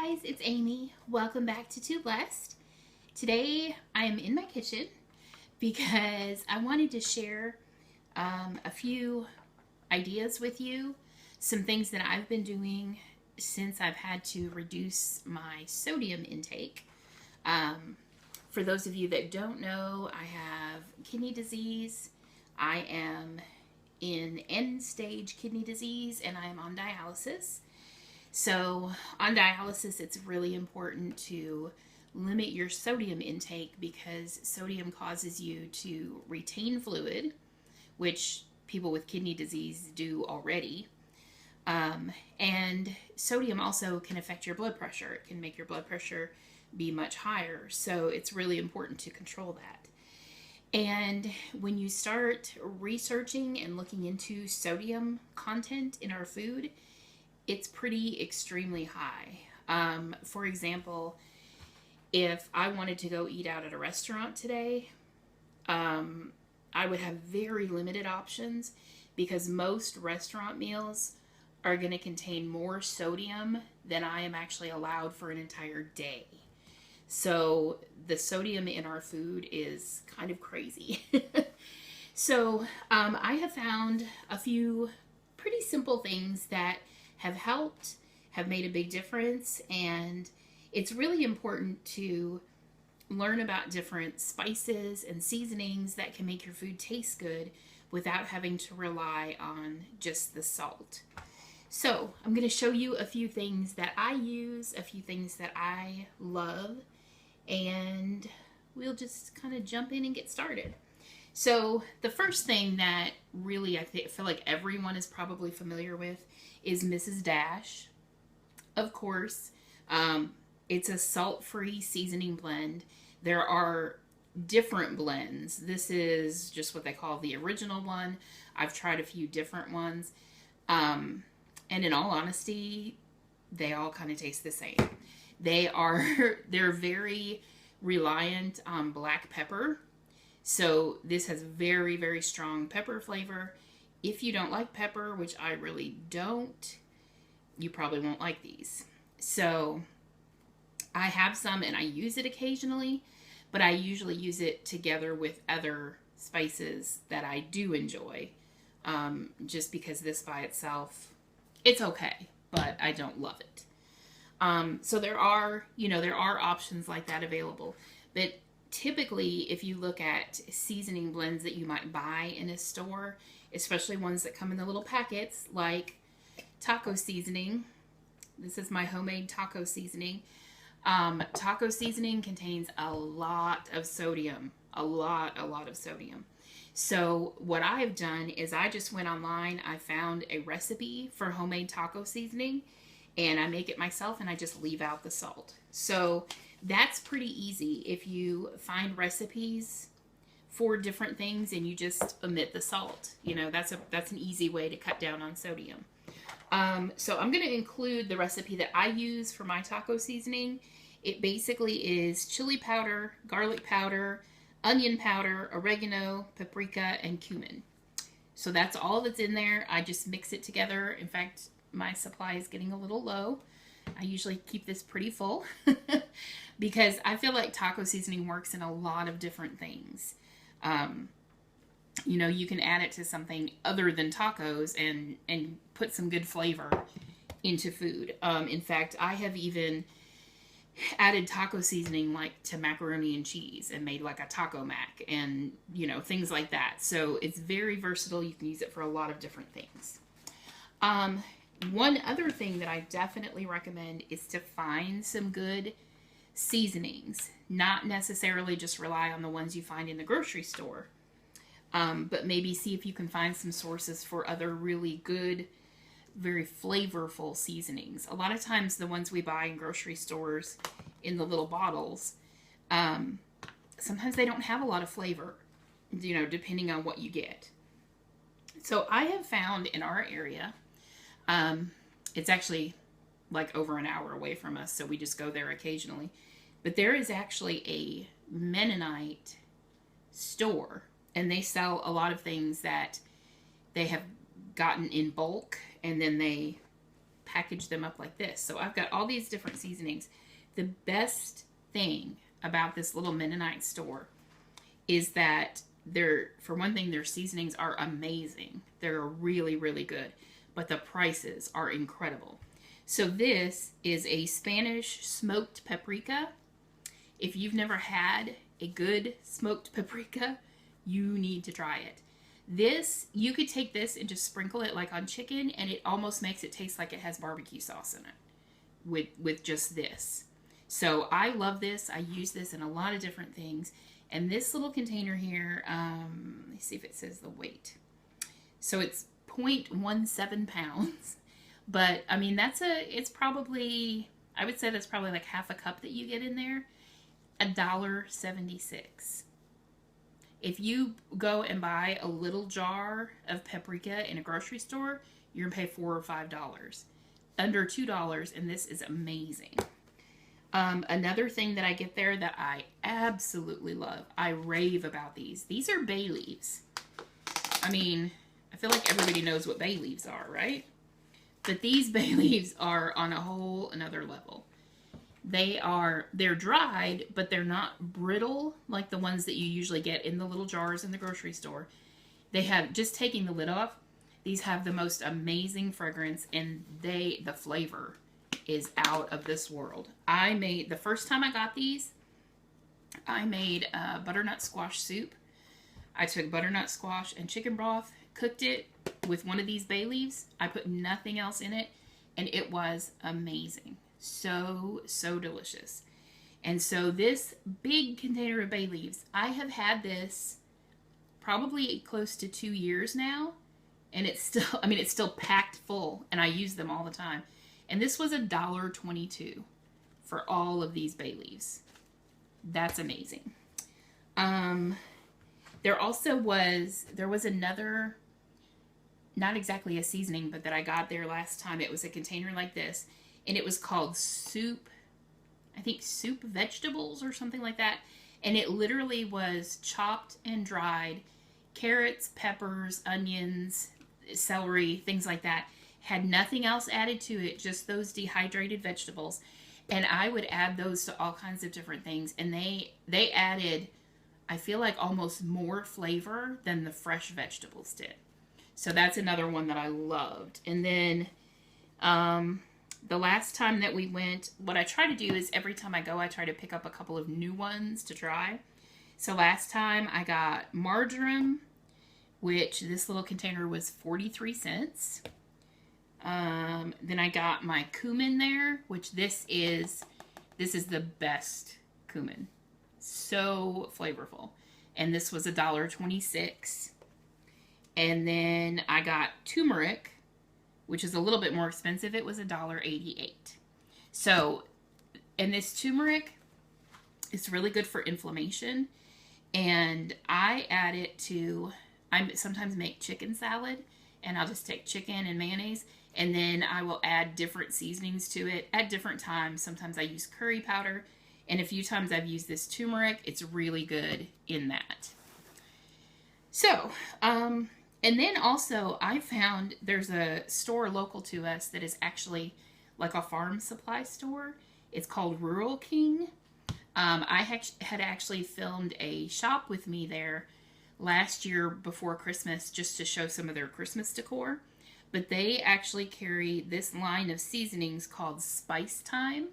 guys, it's Amy. Welcome back to Too Blessed. Today I am in my kitchen because I wanted to share a few ideas with you, some things that I've been doing since I've had to reduce my sodium intake. For those of you that don't know, I have kidney disease. I am in end stage kidney disease and I am on dialysis. So, on dialysis, it's really important to limit your sodium intake because sodium causes you to retain fluid, which people with kidney disease do already. And sodium also can affect your blood pressure. It can make your blood pressure be much higher. So, it's really important to control that. And when you start researching and looking into sodium content in our food, it's pretty extremely high. For example, if I wanted to go eat out at a restaurant today, I would have very limited options because most restaurant meals are going to contain more sodium than I am actually allowed for an entire day. So the sodium in our food is kind of crazy. So I have found a few pretty simple things that have helped, have made a big difference, and it's really important to learn about different spices and seasonings that can make your food taste good without having to rely on just the salt. So I'm going to show you a few things that I use, a few things that I love, and we'll just kind of jump in and get started. So the first thing that really I feel like everyone is probably familiar with is Mrs. Dash. Of course, it's a salt-free seasoning blend. There are different blends. This is just what they call the original one. I've tried a few different ones. And in all honesty, they all kind of taste the same. They're very reliant on black pepper. So this has very, very strong pepper flavor. If you don't like pepper, which I really don't, you probably won't like these. So I have some and I use it occasionally, but I usually use it together with other spices that I do enjoy. Just because this by itself, it's okay, but I don't love it. So there are options like that available. But typically, if you look at seasoning blends that you might buy in a store, especially ones that come in the little packets, like taco seasoning. This is my homemade taco seasoning. Taco seasoning contains a lot of sodium, a lot of sodium. So what I've done is I just went online, I found a recipe for homemade taco seasoning, and I make it myself and I just leave out the salt. So that's pretty easy. If you find recipes for different things and you just omit the salt, that's an easy way to cut down on sodium. So I'm going to include the recipe that I use for my taco seasoning. It basically is chili powder, garlic powder, onion powder, oregano, paprika, and cumin. So that's all that's in there. I just mix it together. In fact, my supply is getting a little low. I usually keep this pretty full because I feel like taco seasoning works in a lot of different things. You can add it to something other than tacos and put some good flavor into food. In fact, I have even added taco seasoning like to macaroni and cheese and made like a taco mac and, things like that. So it's very versatile. You can use it for a lot of different things. One other thing that I definitely recommend is to find some good seasonings. Not necessarily just rely on the ones you find in the grocery store, but maybe see if you can find some sources for other really good, very flavorful seasonings. A lot of times the ones we buy in grocery stores in the little bottles, sometimes they don't have a lot of flavor, depending on what you get. So I have found in our area, it's actually like over an hour away from us, so we just go there occasionally. But there is actually a Mennonite store, and they sell a lot of things that they have gotten in bulk, and then they package them up like this. So I've got all these different seasonings. The best thing about this little Mennonite store is that for one thing, their seasonings are amazing. They're really, really good, but the prices are incredible. So this is a Spanish smoked paprika. If you've never had a good smoked paprika, you need to try it. This, you could take this and just sprinkle it like on chicken, and it almost makes it taste like it has barbecue sauce in it with just this. So I love this. I use this in a lot of different things. And this little container here, let me see if it says the weight. So it's 0.17 pounds. But, I mean, it's probably, I would say that's probably like half a cup that you get in there. $1.76. If you go and buy a little jar of paprika in a grocery store, you're going to pay $4 or $5. Under $2, and this is amazing. Another thing that I get there that I absolutely love, I rave about these. These are bay leaves. I mean, I feel like everybody knows what bay leaves are, right? But these bay leaves are on a whole another level. They're dried, but they're not brittle like the ones that you usually get in the little jars in the grocery store. They have, just taking the lid off, these have the most amazing fragrance, and the flavor is out of this world. The first time I got these, I made butternut squash soup. I took butternut squash and chicken broth, cooked it with one of these bay leaves. I put nothing else in it, and it was amazing. So, so delicious. And so this big container of bay leaves, I have had this probably close to 2 years now, and it's still, I mean, it's still packed full, and I use them all the time. And this was $1.22 for all of these bay leaves. That's amazing. There was another, not exactly a seasoning, but that I got there last time. It was a container like this, and it was called soup, I think soup vegetables or something like that. And it literally was chopped and dried carrots, peppers, onions, celery, things like that. Had nothing else added to it, just those dehydrated vegetables. And I would add those to all kinds of different things. And they added, I feel like, almost more flavor than the fresh vegetables did. So that's another one that I loved. And then the last time that we went, what I try to do is every time I go, I try to pick up a couple of new ones to try. So last time I got marjoram, which this little container was 43 cents. Then I got my cumin there, which this is the best cumin. So flavorful. And this was $1.26. And then I got turmeric, which is a little bit more expensive. It was $1.88. So, and this turmeric is really good for inflammation. And I add it to, I sometimes make chicken salad, and I'll just take chicken and mayonnaise, and then I will add different seasonings to it at different times. Sometimes I use curry powder, and a few times I've used this turmeric. It's really good in that. So, and then also I found there's a store local to us that is actually like a farm supply store. It's called Rural King. I had actually filmed a shop with me there last year before Christmas just to show some of their Christmas decor. But they actually carry this line of seasonings called Spice Time.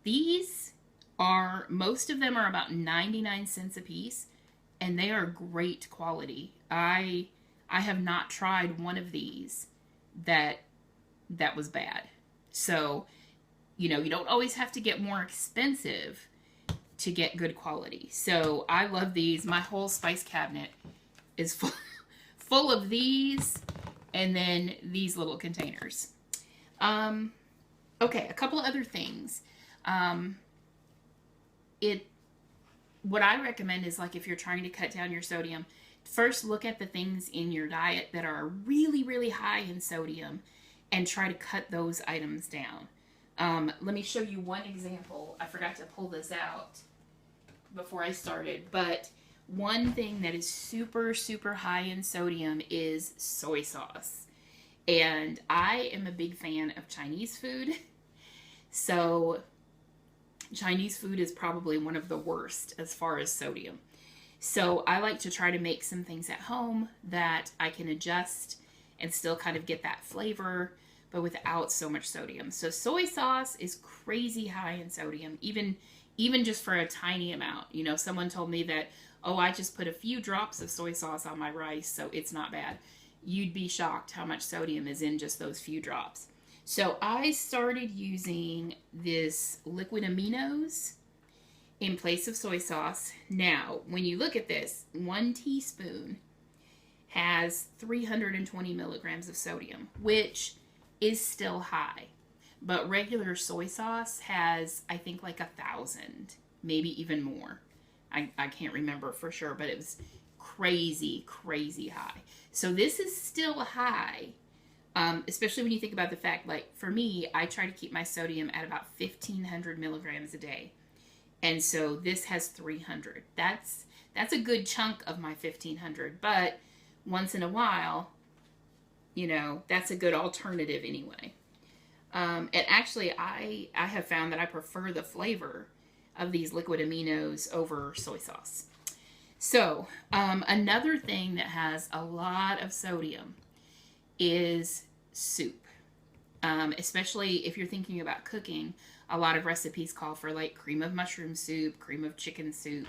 These are, most of them are about 99 cents a piece, and they are great quality. I have not tried one of these that was bad. So, you know, you don't always have to get more expensive to get good quality. So I love these. My whole spice cabinet is full of these, and then these little containers. Okay, a couple of other things. What I recommend is, like, if you're trying to cut down your sodium, first look at the things in your diet that are really, really high in sodium and try to cut those items down. Let me show you one example. I forgot to pull this out before I started, but one thing that is super, super high in sodium is soy sauce. And I am a big fan of Chinese food. So Chinese food is probably one of the worst as far as sodium. So I like to try to make some things at home that I can adjust and still kind of get that flavor, but without so much sodium. So soy sauce is crazy high in sodium, even just for a tiny amount. You know, someone told me that, oh, I just put a few drops of soy sauce on my rice, so it's not bad. You'd be shocked how much sodium is in just those few drops. So I started using this liquid aminos in place of soy sauce. Now, when you look at this, 1 teaspoon has 320 milligrams of sodium, which is still high. But regular soy sauce has, I think, like 1,000, maybe even more. I can't remember for sure, but it was crazy, crazy high. So this is still high, especially when you think about the fact, like for me, I try to keep my sodium at about 1,500 milligrams a day. And so this has 300. That's a good chunk of my 1,500, but once in a while, you know, that's a good alternative anyway. And actually, I have found that I prefer the flavor of these liquid aminos over soy sauce. So, another thing that has a lot of sodium is soup. Especially if you're thinking about cooking, a lot of recipes call for like cream of mushroom soup, cream of chicken soup,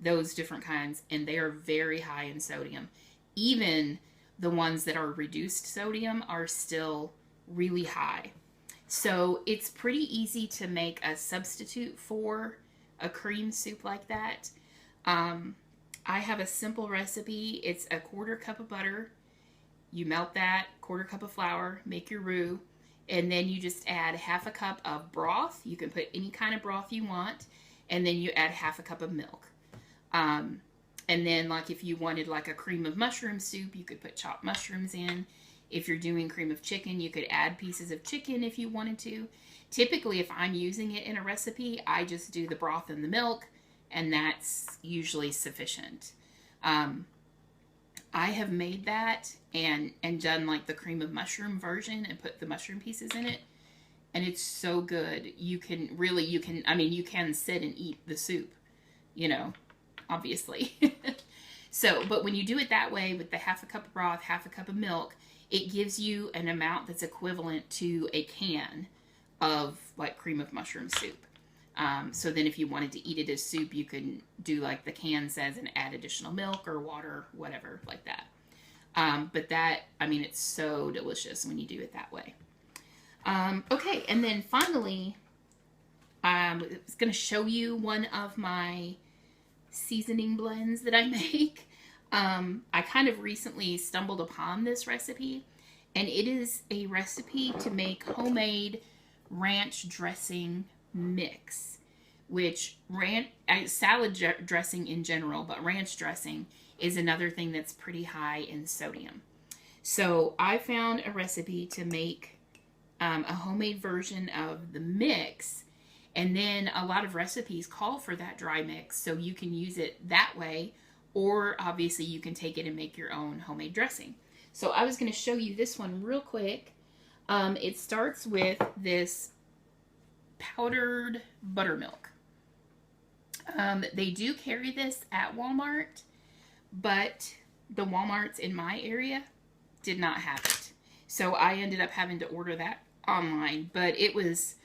those different kinds, and they are very high in sodium. Even the ones that are reduced sodium are still really high. So it's pretty easy to make a substitute for a cream soup like that. I have a simple recipe. It's a 1/4 cup of butter. You melt that, 1/4 cup of flour, make your roux, and then you just add 1/2 cup of broth. You can put any kind of broth you want, and then you add 1/2 cup of milk. And then like if you wanted like a cream of mushroom soup, you could put chopped mushrooms in. If you're doing cream of chicken, you could add pieces of chicken if you wanted to. Typically, if I'm using it in a recipe, I just do the broth and the milk, and that's usually sufficient. I have made that and done like the cream of mushroom version and put the mushroom pieces in it, and it's so good. You can sit and eat the soup, you know, obviously. So, but when you do it that way with the 1/2 cup of broth, 1/2 cup of milk, it gives you an amount that's equivalent to a can of like cream of mushroom soup. So then if you wanted to eat it as soup, you could do like the can says and add additional milk or water, whatever, like that. But that, I mean, it's so delicious when you do it that way. Okay, and then finally, I was going to show you one of my seasoning blends that I make. I kind of recently stumbled upon this recipe, and it is a recipe to make homemade ranch dressing mix, which salad dressing in general, but ranch dressing is another thing that's pretty high in sodium. So I found a recipe to make a homemade version of the mix, and then a lot of recipes call for that dry mix, so you can use it that way, or obviously you can take it and make your own homemade dressing. So I was going to show you this one real quick. It starts with this powdered buttermilk. They do carry this at Walmart, but the Walmarts in my area did not have it. So I ended up having to order that online, but it was,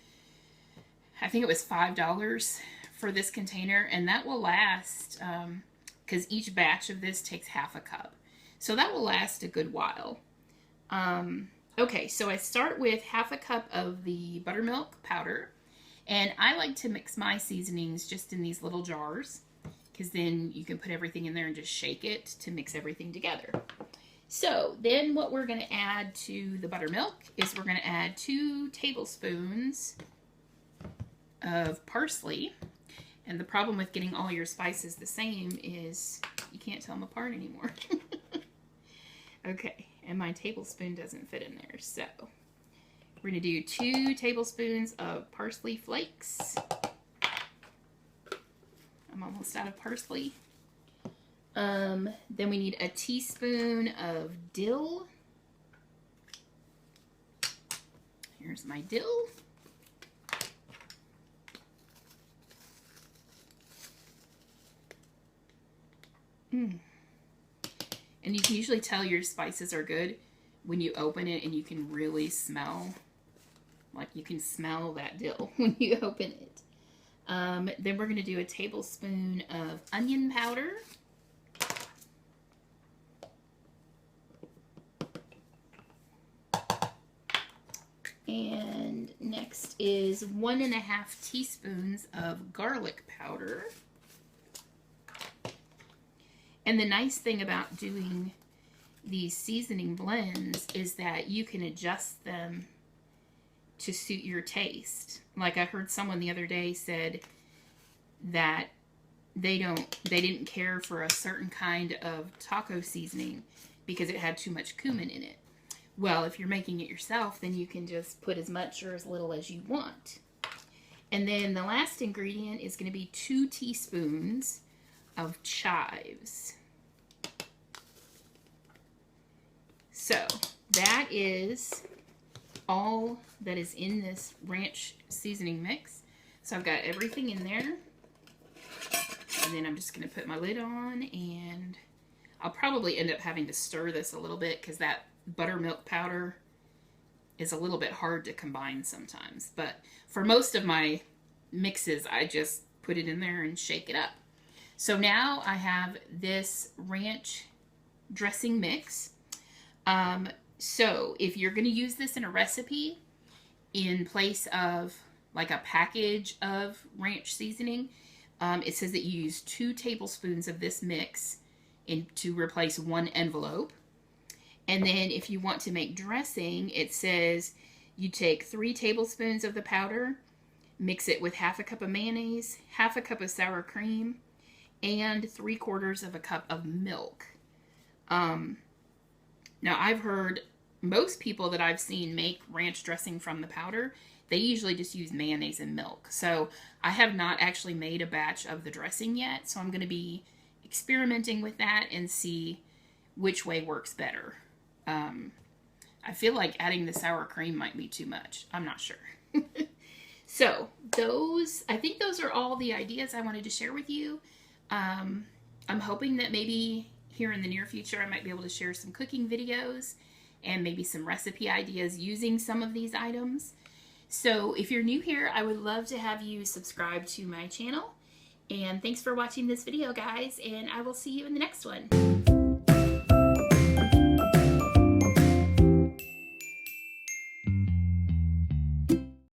I think it was $5 for this container, and that will last, because each batch of this takes 1/2 cup. So that will last a good while. Okay, so I start with 1/2 cup of the buttermilk powder, and I like to mix my seasonings just in these little jars, because then you can put everything in there and just shake it to mix everything together. So then what we're going to add to the buttermilk is we're going to add 2 tablespoons of parsley. And the problem with getting all your spices the same is you can't tell them apart anymore. Okay, and my tablespoon doesn't fit in there, so we're going to do 2 tablespoons of parsley flakes. I'm almost out of parsley. Then we need a teaspoon of dill. there's my dill. And you can usually tell your spices are good when you open it, and you can really smell, like you can smell that dill when you open it. Then we're going to do a tablespoon of onion powder. And next is 1.5 teaspoons of garlic powder. And the nice thing about doing these seasoning blends is that you can adjust them to suit your taste. Like I heard someone the other day said that they didn't care for a certain kind of taco seasoning because it had too much cumin in it. Well, if you're making it yourself, then you can just put as much or as little as you want. And then the last ingredient is going to be 2 teaspoons of chives. So that is all that is in this ranch seasoning mix. So I've got everything in there. And then I'm just going to put my lid on, and I'll probably end up having to stir this a little bit because that buttermilk powder is a little bit hard to combine sometimes. But for most of my mixes, I just put it in there and shake it up. So now I have this ranch dressing mix. So if you're going to use this in a recipe in place of like a package of ranch seasoning, it says that you use 2 tablespoons of this mix to replace 1 envelope. And then if you want to make dressing, it says you take 3 tablespoons of the powder, mix it with 1/2 cup of mayonnaise, 1/2 cup of sour cream, and 3/4 cup of milk. Now I've heard most people that I've seen make ranch dressing from the powder, they usually just use mayonnaise and milk. So I have not actually made a batch of the dressing yet, so I'm going to be experimenting with that and see which way works better. I feel like adding the sour cream might be too much. I'm not sure. So I think those are all the ideas I wanted to share with you. I'm hoping that maybe here in the near future I might be able to share some cooking videos and maybe some recipe ideas using some of these items. So if you're new here, I would love to have you subscribe to my channel. And thanks for watching this video, guys, and I will see you in the next one.